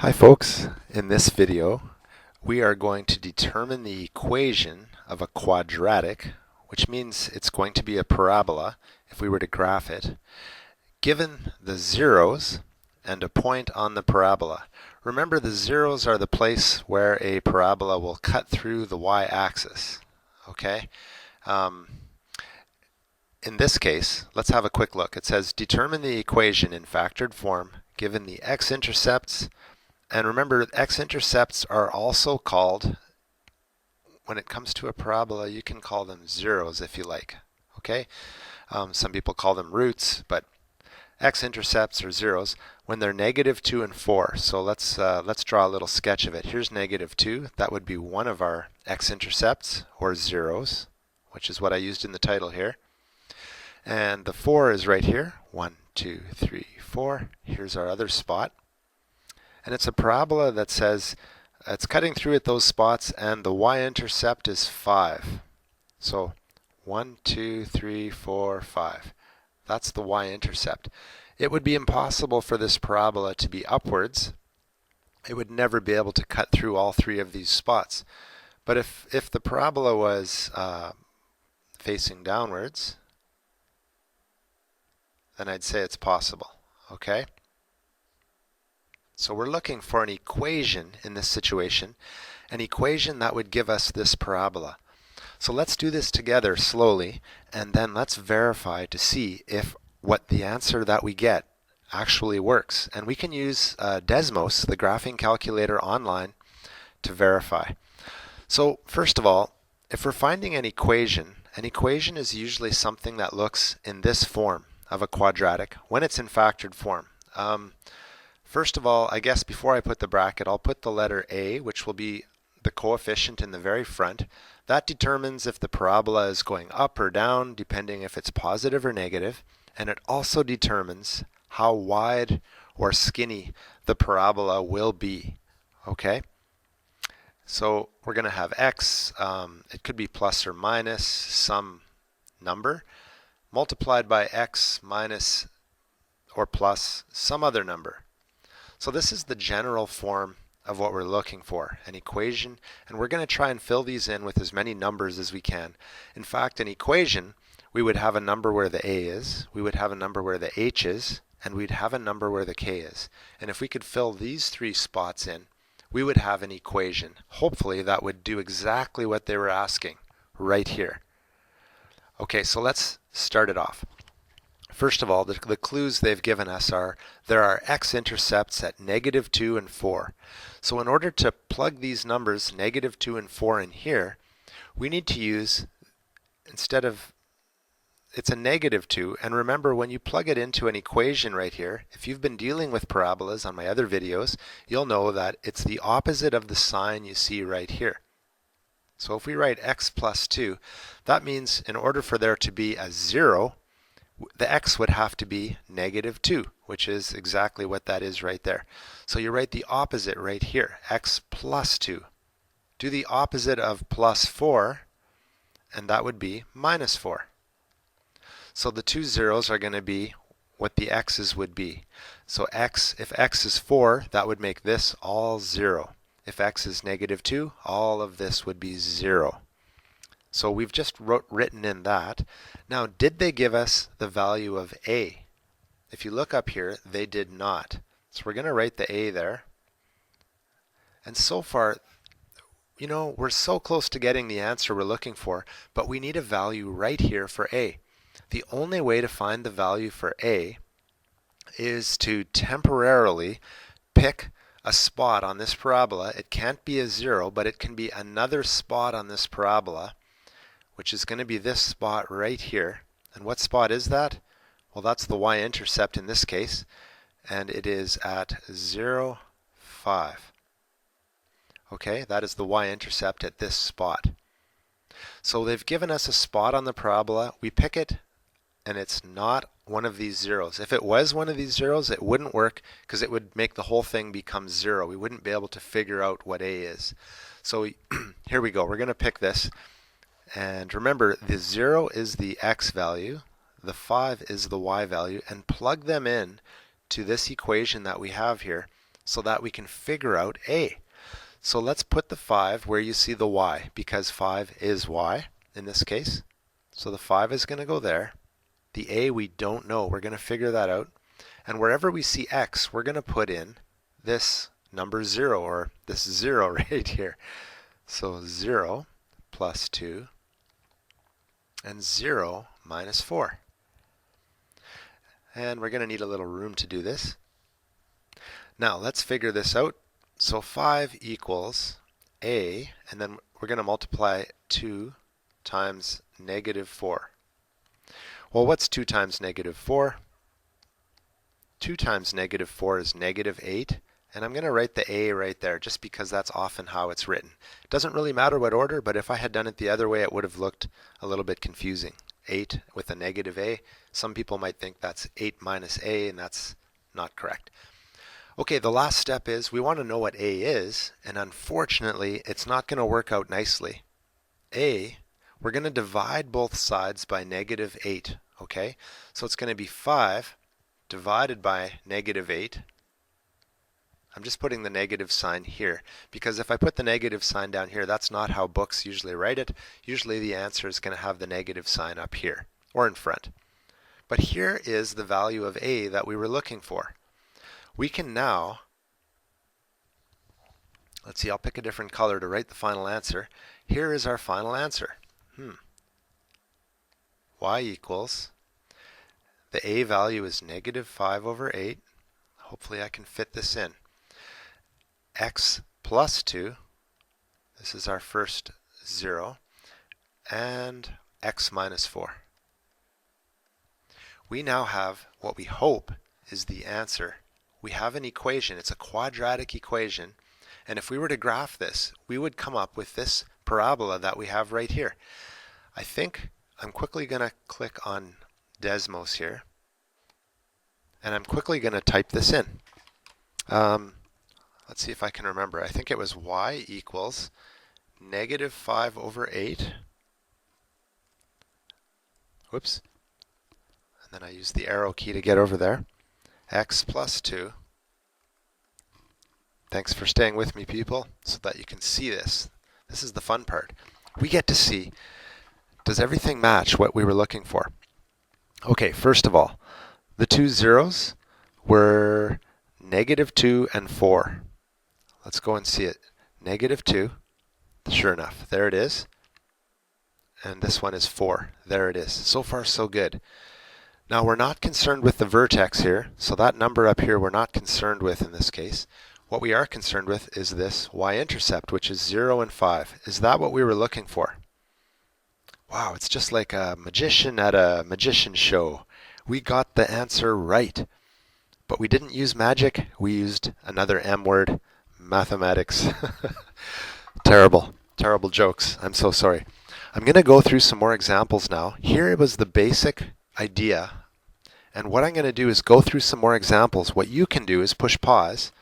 Hi folks, in this video we are going to determine the equation of a quadratic, which means it's going to be a parabola if we were to graph it, given the zeros and a point on the parabola. Remember, the zeros are the place where a parabola will cut through the y-axis. Okay? In this case, let's have a quick look. It says determine the equation in factored form given the x-intercepts. And remember, x-intercepts are also called, when it comes to a parabola, you can call them zeros if you like. Okay? Some people call them roots, but x-intercepts are zeros when they're -2 and 4. So let's draw a little sketch of it. Here's -2. That would be one of our x-intercepts, or zeros, which is what I used in the title here. And the 4 is right here. 1, 2, 3, 4. Here's our other spot. And it's a parabola that says it's cutting through at those spots, and the y-intercept is 5. So 1, 2, 3, 4, 5. That's the y-intercept. It would be impossible for this parabola to be upwards. It would never be able to cut through all three of these spots. But if the parabola was facing downwards, then I'd say it's possible. Okay? So we're looking for an equation in this situation, an equation that would give us this parabola. So let's do this together slowly, and then let's verify to see if what the answer that we get actually works. And we can use Desmos, the graphing calculator online, to verify. So first of all, if we're finding an equation is usually something that looks in this form of a quadratic when it's in factored form. First of all, I guess before I put the bracket, I'll put the letter A, which will be the coefficient in the very front. That determines if the parabola is going up or down, depending if it's positive or negative. And it also determines how wide or skinny the parabola will be. Okay? So we're going to have x, it could be plus or minus some number, multiplied by x minus or plus some other number. So this is the general form of what we're looking for, an equation, and we're going to try and fill these in with as many numbers as we can. In fact, an equation, we would have a number where the a is, we would have a number where the h is, and we'd have a number where the k is. And if we could fill these three spots in, we would have an equation, hopefully, that would do exactly what they were asking right here. Okay, so let's start it off. First of all, the clues they've given us are there are x-intercepts at -2 and 4. So in order to plug these numbers, -2 and 4, in here, we need to use, instead of, it's a -2, and remember, when you plug it into an equation right here, if you've been dealing with parabolas on my other videos, you'll know that it's the opposite of the sign you see right here. So if we write x plus 2, that means in order for there to be a 0, the x would have to be -2, which is exactly what that is right there. So you write the opposite right here, x plus 2. Do the opposite of plus 4, and that would be -4. So the two zeros are going to be what the x's would be. So x, if x is 4, that would make this all 0. If x is -2, all of this would be 0. So we've just written in that. Now, did they give us the value of a? If you look up here, they did not. So we're going to write the a there. And so far, you know, we're so close to getting the answer we're looking for, but we need a value right here for a. The only way to find the value for a is to temporarily pick a spot on this parabola. It can't be a 0, but it can be another spot on this parabola, which is going to be this spot right here. And what spot is that? Well, that's the y-intercept in this case, and it is at 0, 5. Okay, that is the y-intercept at this spot. So they've given us a spot on the parabola. We pick it, and it's not one of these zeros. If it was one of these zeros, it wouldn't work because it would make the whole thing become 0. We wouldn't be able to figure out what a is. So here we go. We're going to pick this. And remember, the 0 is the x value, the 5 is the y value, and plug them in to this equation that we have here so that we can figure out a. So let's put the 5 where you see the y, because 5 is y in this case. So the 5 is going to go there. The a we don't know. We're going to figure that out. And wherever we see x, we're going to put in this number 0, or this 0 right here. So 0 plus 2 and 0 minus 4. And we're going to need a little room to do this. Now let's figure this out. So 5 equals a, and then we're going to multiply 2 times negative 4. Well, what's 2 times negative 4? 2 times negative 4 is negative 8, and I'm going to write the a right there just because that's often how it's written. It doesn't really matter what order, but if I had done it the other way, it would have looked a little bit confusing. 8 with a negative a. Some people might think that's 8 minus a, and that's not correct. Okay, the last step is we want to know what a is, and unfortunately, it's not going to work out nicely. A, we're going to divide both sides by negative 8, okay? So it's going to be 5 divided by negative 8. I'm just putting the negative sign here, because if I put the negative sign down here, that's not how books usually write it. Usually the answer is going to have the negative sign up here, or in front. But here is the value of a that we were looking for. We can now, let's see, I'll pick a different color to write the final answer. Here is our final answer. Y equals, the a value is negative 5 over 8. Hopefully I can fit this in. X plus 2, this is our first 0, and x minus 4. We now have what we hope is the answer. We have an equation. It's a quadratic equation, and if we were to graph this, we would come up with this parabola that we have right here. I think I'm quickly going to click on Desmos here, and I'm quickly going to type this in. Let's see if I can remember. I think it was y equals negative 5 over 8. Whoops. And then I use the arrow key to get over there. X plus 2. Thanks for staying with me, people, so that you can see this. This is the fun part. We get to see, does everything match what we were looking for? Okay, first of all, the two zeros were negative 2 and 4. Let's go and see it. Negative 2, sure enough, there it is. And this one is 4, there it is. So far, so good. Now we're not concerned with the vertex here, so that number up here we're not concerned with in this case. What we are concerned with is this y-intercept, which is 0 and 5. Is that what we were looking for? Wow, it's just like a magician at a magician show. We got the answer right. But we didn't use magic, we used another M word, mathematics. Terrible, terrible jokes. I'm so sorry. I'm going to go through some more examples now. Here was the basic idea. And what I'm going to do is go through some more examples. What you can do is push pause.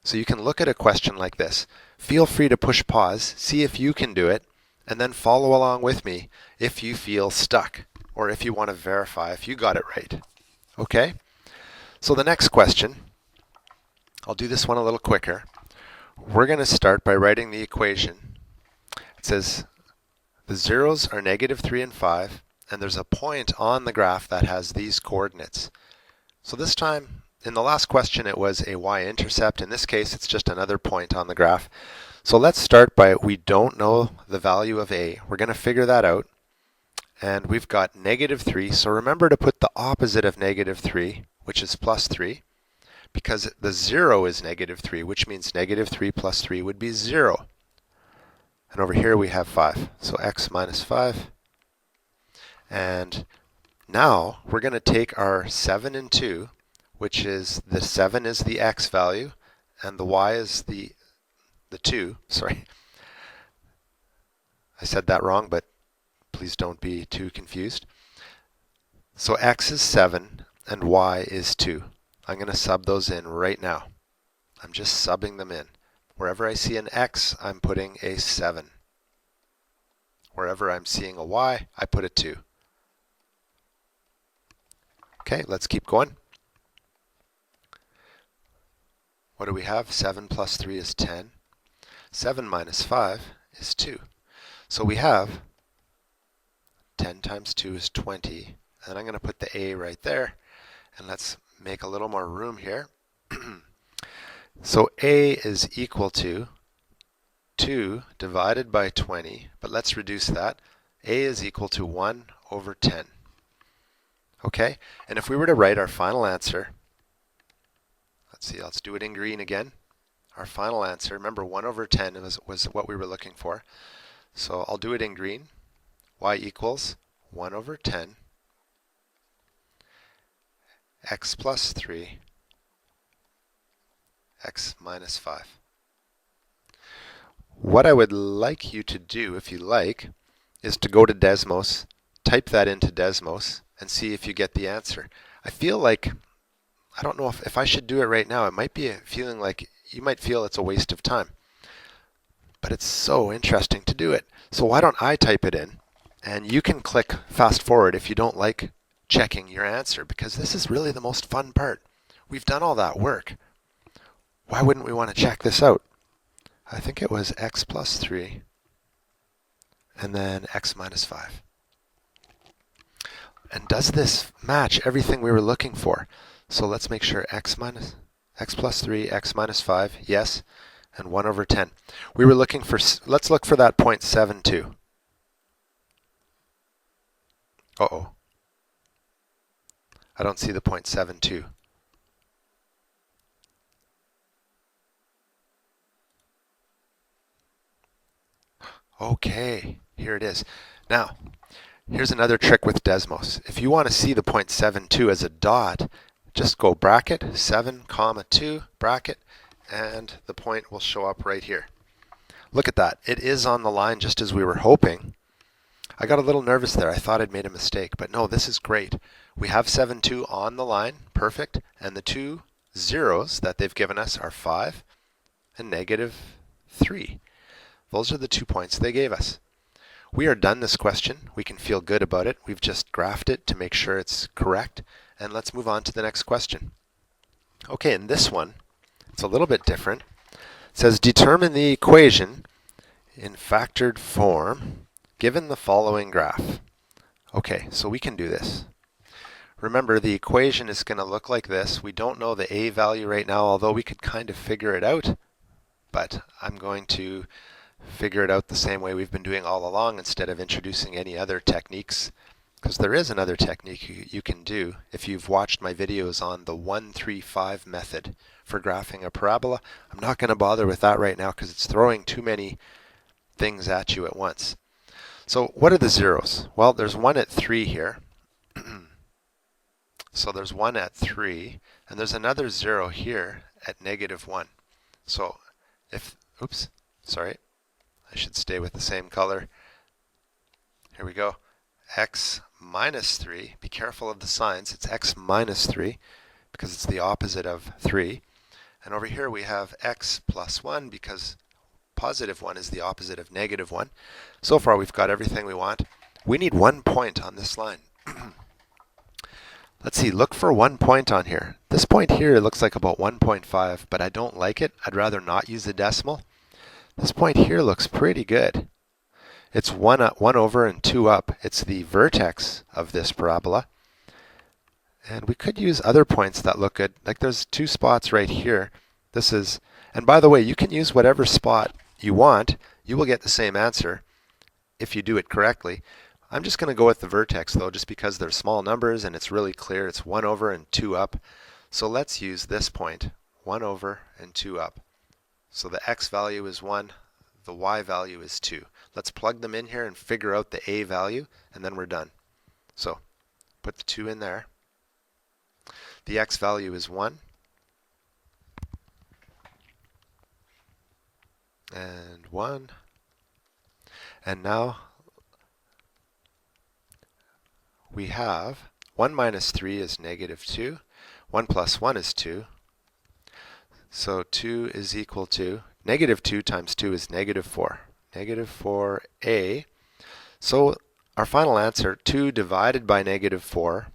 So you can look at a question like this. Feel free to push pause, see if you can do it, and then follow along with me if you feel stuck, or if you want to verify if you got it right. Okay? So the next question, I'll do this one a little quicker. We're going to start by writing the equation. It says the zeros are negative 3 and 5, and there's a point on the graph that has these coordinates. So this time, in the last question, it was a y-intercept. In this case, it's just another point on the graph. So let's start by, we don't know the value of a. We're going to figure that out. And we've got negative 3. So remember to put the opposite of negative 3, which is plus 3, because the 0 is negative 3, which means negative 3 plus 3 would be 0. And over here we have 5. So x minus 5. And now we're going to take our 7 and 2, which is the 7 is the x value, and the y is the 2. Sorry. I said that wrong, but please don't be too confused. So x is 7 and y is 2. I'm going to sub those in right now. I'm just subbing them in. Wherever I see an x, I'm putting a 7. Wherever I'm seeing a y, I put a 2. Okay, let's keep going. What do we have? 7 plus 3 is 10. 7 minus 5 is 2. So we have 10 times 2 is 20. And I'm going to put the a right there. And let's make a little more room here. So a is equal to 2 divided by 20. But let's reduce that. A is equal to 1 over 10. Okay? And if we were to write our final answer, let's see, let's do it in green again. Our final answer, remember 1 over 10 was what we were looking for. So I'll do it in green. Y equals 1 over 10 x plus 3 x minus 5. What I would like you to do, if you like, is to go to Desmos, type that into Desmos, and see if you get the answer. I feel like, I don't know if I should do it right now. It might be feeling like you might feel it's a waste of time. But it's so interesting to do it. So why don't I type it in, and you can click fast forward if you don't like checking your answer, because this is really the most fun part. We've done all that work. Why wouldn't we want to check this out? I think it was x plus 3 and then x minus 5. And does this match everything we were looking for? So let's make sure x plus 3, x minus 5, yes, and 1 over 10. We were looking for, let's look for that 0.72. Uh-oh. I don't see the 0.72. Okay, here it is. Now, here's another trick with Desmos. If you want to see the 0.72 as a dot, just go bracket 7, comma 2, bracket, and the point will show up right here. Look at that. It is on the line just as we were hoping. I got a little nervous there. I thought I'd made a mistake, but no, this is great. We have 7, 2 on the line, perfect, and the two zeros that they've given us are 5 and negative 3. Those are the 2 points they gave us. We are done this question. We can feel good about it. We've just graphed it to make sure it's correct. And let's move on to the next question. Okay, in this one, it's a little bit different. It says, determine the equation in factored form given the following graph. Okay, so we can do this. Remember, the equation is going to look like this. We don't know the a value right now, although we could kind of figure it out. But I'm going to figure it out the same way we've been doing all along instead of introducing any other techniques, because there is another technique you can do if you've watched my videos on the 1-3-5 method for graphing a parabola. I'm not going to bother with that right now because it's throwing too many things at you at once. So what are the zeros? Well, there's 1 at 3 here. So there's 1 at 3, and there's another 0 here at negative 1. So if, oops, sorry. I should stay with the same color. Here we go. X minus 3. Be careful of the signs. It's x minus 3 because it's the opposite of 3. And over here we have x plus 1 because positive 1 is the opposite of negative 1. So far we've got everything we want. We need 1 point on this line. Let's see, look for 1 point on here. This point here looks like about 1.5, but I don't like it. I'd rather not use a decimal. This point here looks pretty good. It's 1 over and 2 up. It's the vertex of this parabola. And we could use other points that look good. Like there's 2 spots right here. This is, and by the way, you can use whatever spot you want. You will get the same answer if you do it correctly. I'm just going to go with the vertex though, just because they're small numbers and it's really clear. It's 1 over and 2 up. So let's use this point, 1 over and 2 up. So the x value is 1, the y value is 2. Let's plug them in here and figure out the a value, and then we're done. So put the 2 in there. The x value is 1. And 1. And now we have 1 minus 3 is negative 2. 1 plus 1 is 2. So 2 is equal to, negative 2 times 2 is negative 4. Negative 4a. So our final answer, 2 divided by negative 4,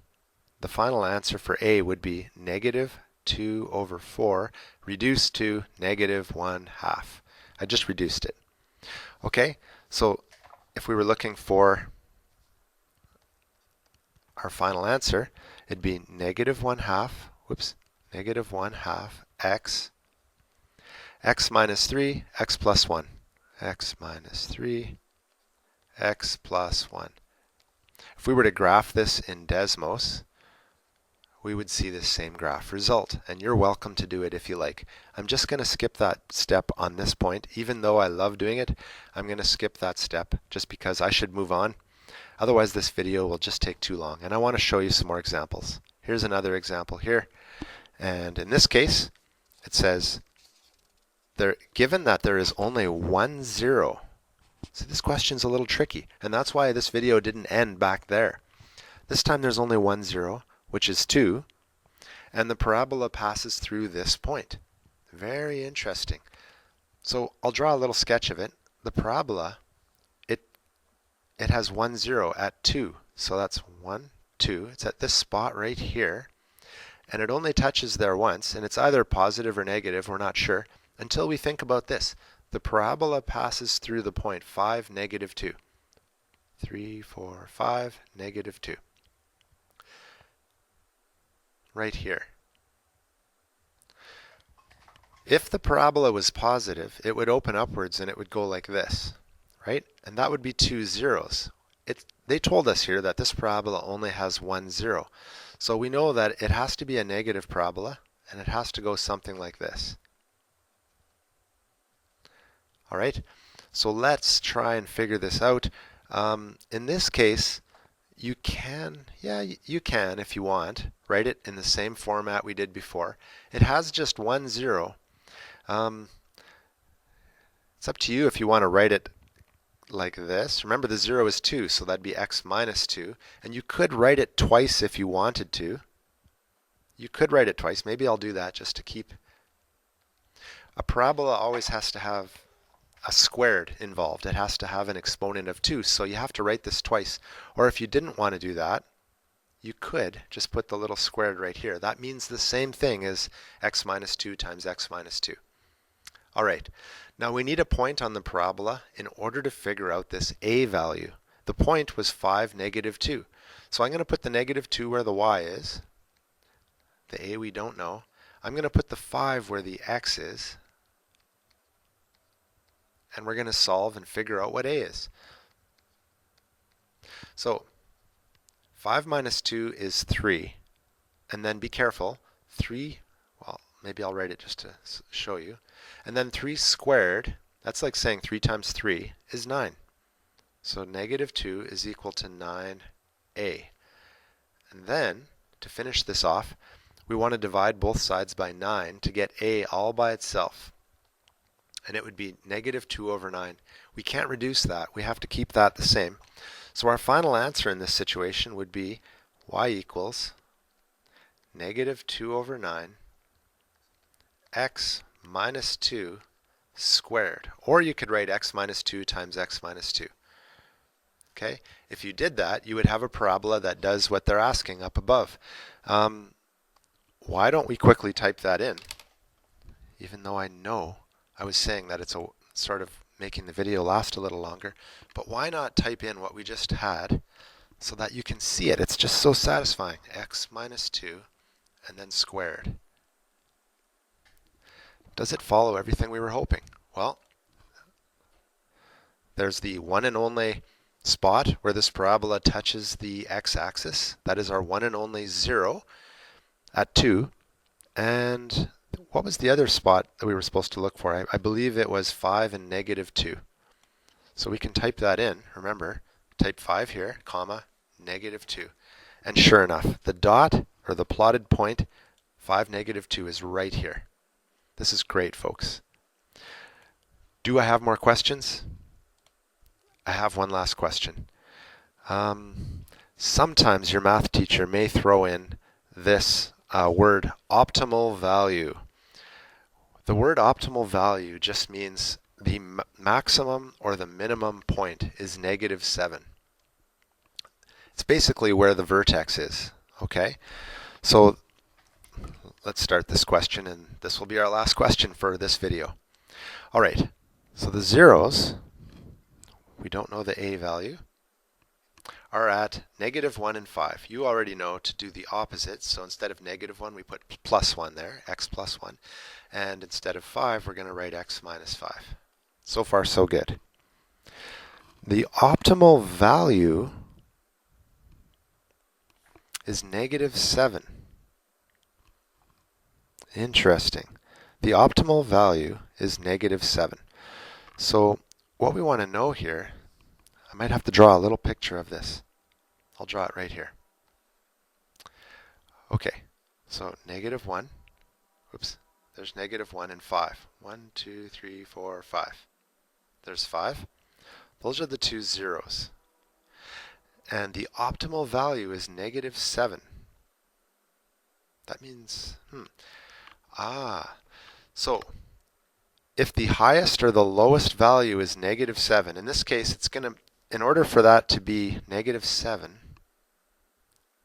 the final answer for a would be negative 2 over 4 reduced to negative 1/2. I just reduced it. Okay, so if we were looking for our final answer, it'd be negative 1/2, negative 1/2 x minus 3, x plus 1. X minus 3, x plus 1. If we were to graph this in Desmos, we would see this same graph result, and you're welcome to do it if you like. I'm just going to skip that step on this point. Even though I love doing it, I'm going to skip that step just because I should move on. Otherwise, this video will just take too long, and I want to show you some more examples. Here's another example here, and in this case, it says, given that there is only one zero. So this question's a little tricky, and that's why this video didn't end back there. This time there's only one zero, which is 2, and the parabola passes through this point. Very interesting. So I'll draw a little sketch of it. The parabola, it has 1 0 at 2. So that's 1, 2. It's at this spot right here, and it only touches there once, and it's either positive or negative, we're not sure, until we think about this. The parabola passes through the point 5, negative 2. 3, 4, 5, negative 2. Right here. If the parabola was positive, it would open upwards and it would go like this, right? And that would be 2 zeros. They told us here that this parabola only has 1 0. So we know that it has to be a negative parabola, and it has to go something like this. All right, so let's try and figure this out. In this case, you can if you want, write it in the same format we did before. It has just 1 0. It's up to you if you want to write it like this. Remember, the 0 is 2, so that'd be x minus 2. And you could write it twice if you wanted to. You could write it twice. Maybe I'll do that just to keep. A parabola always has to have a squared involved. It has to have an exponent of 2, so you have to write this twice. Or if you didn't want to do that, you could just put the little squared right here. That means the same thing as x minus 2 times x minus 2. All right, now we need a point on the parabola in order to figure out this a value. The point was 5, negative 2. So I'm going to put the negative 2 where the y is. The a we don't know. I'm going to put the 5 where the x is. And we're going to solve and figure out what a is. So 5 minus 2 is 3. And then be careful, 3, well, maybe I'll write it just to show you. And then 3 squared, that's like saying 3 times 3 is 9. So negative 2 is equal to 9a. And then, to finish this off, we want to divide both sides by 9 to get a all by itself. And it would be negative 2 over 9. We can't reduce that. We have to keep that the same. So our final answer in this situation would be y equals negative 2 over 9 x minus 2 squared. Or you could write x minus 2 times x minus 2. Okay? If you did that, you would have a parabola that does what they're asking up above. Why don't we quickly type that in? Even though I know I was saying that it's a sort of making the video last a little longer, but why not type in what we just had so that you can see it? It's just so satisfying. X minus 2 and then squared. Does it follow everything we were hoping? Well, there's the one and only spot where this parabola touches the x-axis. That is our one and only 0 at 2. And what was the other spot that we were supposed to look for? I believe it was 5 and negative 2. So we can type that in. Remember, type 5 here, comma, negative 2. And sure enough, the dot, or the plotted point, 5, negative 2 is right here. This is great, folks. Do I have more questions? I have one last question. Sometimes your math teacher may throw in this word optimal value. The word optimal value just means the maximum or the minimum point is negative 7. It's basically where the vertex is, okay? So let's start this question, and this will be our last question for this video. All right, so the zeros, we don't know the a value, are at -1 and 5. You already know to do the opposite, so instead of -1 we put +1 there, x plus 1, and instead of 5 we're going to write x minus 5. So far so good. The optimal value is -7. Interesting. The optimal value is -7. So what we want to know here, I might have to draw a little picture of this. I'll draw it right here. Okay, so -1, oops, there's -1 and 5. 1, 2, 3, 4, 5. There's 5. Those are the two zeros. And the optimal value is -7. That means, so if the highest or the lowest value is -7, in this case it's going to, in order for that to be -7,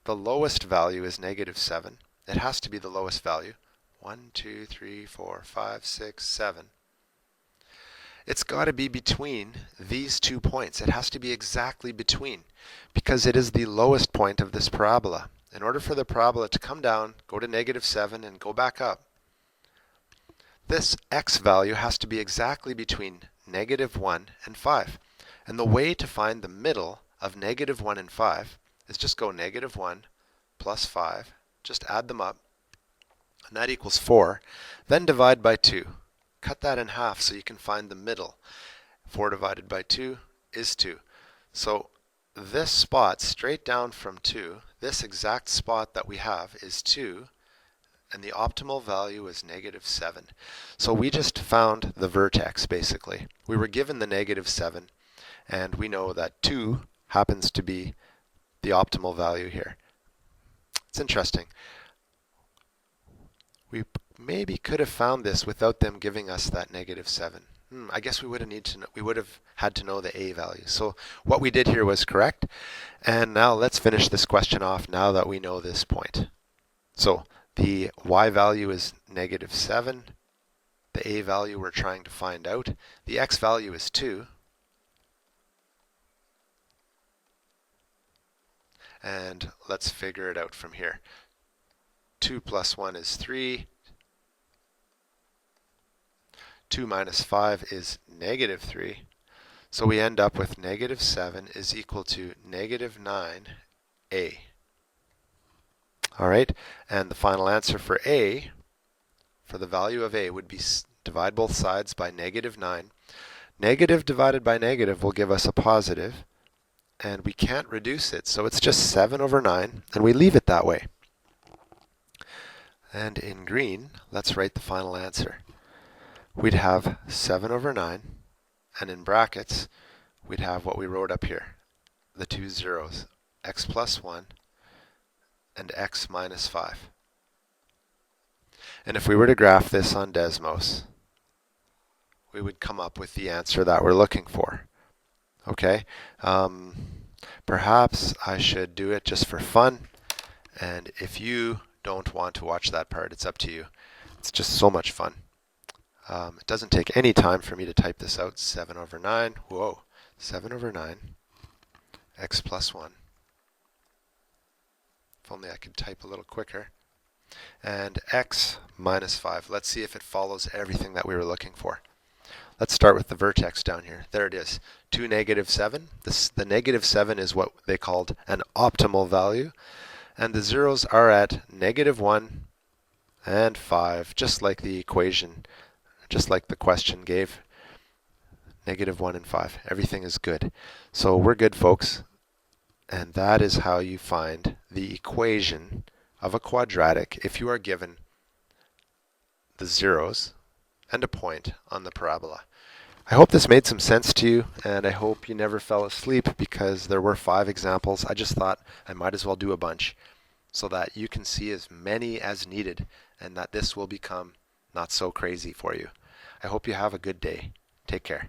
the lowest value is -7. It has to be the lowest value. 1, 2, 3, 4, 5, 6, 7. It's got to be between these 2 points. It has to be exactly between, because it is the lowest point of this parabola. In order for the parabola to come down, go to -7, and go back up, this x value has to be exactly between -1 and 5. And the way to find the middle of -1 and 5 is just go -1 plus 5, just add them up, and that equals 4. Then divide by 2. Cut that in half so you can find the middle. 4 divided by 2 is 2. So this spot straight down from 2, this exact spot that we have is 2, and the optimal value is -7. So we just found the vertex, basically. We were given the -7, and we know that 2 happens to be the optimal value here. It's interesting. We maybe could have found this without them giving us that -7. I guess we would have had to know the a value. So what we did here was correct. And now let's finish this question off now that we know this point. So the y value is -7. The a value we're trying to find out. The x value is 2. And let's figure it out from here. 2 plus 1 is 3. 2 minus 5 is -3. So we end up with -7 is equal to -9a. All right, and the final answer for a, for the value of a, would be divide both sides by -9. Negative divided by negative will give us a positive, and we can't reduce it, so it's just 7/9, and we leave it that way. And in green, let's write the final answer. We'd have 7/9, and in brackets, we'd have what we wrote up here, the two zeros, x plus 1 and x minus 5. And if we were to graph this on Desmos, we would come up with the answer that we're looking for. Okay? Perhaps I should do it just for fun, and if you don't want to watch that part, it's up to you. It's just so much fun. It doesn't take any time for me to type this out. 7/9, whoa, 7/9, x plus 1. If only I could type a little quicker. And x minus 5. Let's see if it follows everything that we were looking for. Let's start with the vertex down here. There it is, 2, -7. The -7 is what they called an optimal value. And the zeros are at -1 and 5, just like the equation, just like the question gave. -1 and 5. Everything is good. So we're good, folks. And that is how you find the equation of a quadratic if you are given the zeros and a point on the parabola. I hope this made some sense to you, and I hope you never fell asleep because there were 5 examples. I just thought I might as well do a bunch so that you can see as many as needed and that this will become not so crazy for you. I hope you have a good day. Take care.